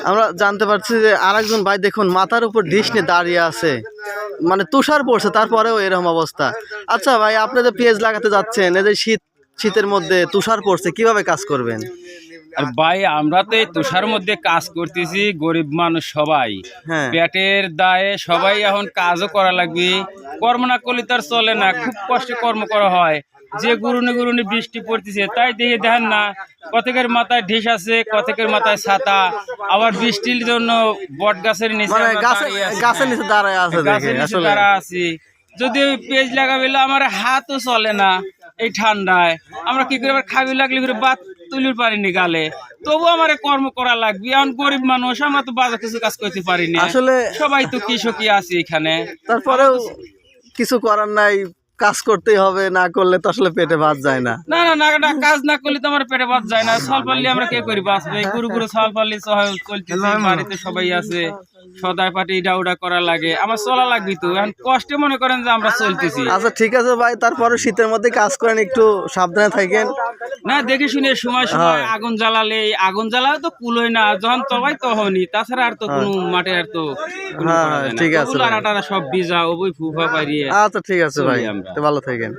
আমরা জানতে পারছি যে আরেকজন ভাই দেখুন মাথার উপর ডিশ নিয়ে দাঁড়িয়ে আছে, মানে তুষার পড়ছে তারপরেও এরকম অবস্থা। আচ্ছা ভাই, আপনি যে পেঁয়াজ লাগাতে যাচ্ছেন, এই যে শীতের মধ্যে তুষার পড়ছে, কিভাবে কাজ করবেন? আর ভাই আমরা তো এই তুষার মধ্যে কাজ করতেছি, গরিব মানুষ সবাই, হ্যাঁ পেটের দায়ে সবাই এখন কাজও করা লাগবে। কর্ম না করলে তো আর চলে না, খুব কষ্টে কর্ম করা হয়। যে গুরুনি গুরুনি বৃষ্টি পড়তেছে, তাই দেখে দেখেন না, কতকের মাথায় ঢিস আছে, কতকের মাথায় ছাতা। আবার বৃষ্টির জন্য বট গাছের নিচে মানে আমরা দাঁড়িয়ে আছি। গাছের নিচে দাঁড়ায় আছে দেখে গাছের নিচে আসলে। দাঁড়া আছি। যদি ওই পেঁয়াজ লাগাবে, আমার হাতও চলে না এই ঠান্ডায়। আমরা কি করে আবার খাবি লাগলে ফিরে বাত তুলির পারিনি গালে, তবু আমার কর্ম করা লাগবে। এখন গরিব মানুষ, আমরা তো বাজার কিছু কাজ করতে পারিনি আসলে সবাই তো কৃষকই আছি এখানে। তারপরেও কিছু করার নাই, কাজ করতেই হবে, না করলে তো আসলে পেটে ভাত যায় না। না না না না, কাজ না করলে তো আমার পেটে ভাত যায় না। চাল পারলে আমরা কে করি বাঁচবে? গুরু গুরু চাল পারলে চলতেছে, বাড়িতে সবাই আছে, সদাই পাটি ডাউডা করা লাগে, আমার চলা লাগবে তো। এখন কষ্টে মনে করেন যে আমরা চলতেছি। আচ্ছা ঠিক আছে ভাই, তারপরে শীতের মধ্যে কাজ করেন, একটু সাবধানে থাকেন। না দেখে শুনে সময় সময় আগুন জ্বালালে, আগুন জ্বালাও তো কুলোয় না, যখন তবাই তখনই, তাছাড়া আর তো কোনো মাঠে আর তো ঠিক আছে সব ভিজা ওই ফুফা পাইরিয়ে। আচ্ছা ঠিক আছে ভাই, আমরা ভালো থাকেন।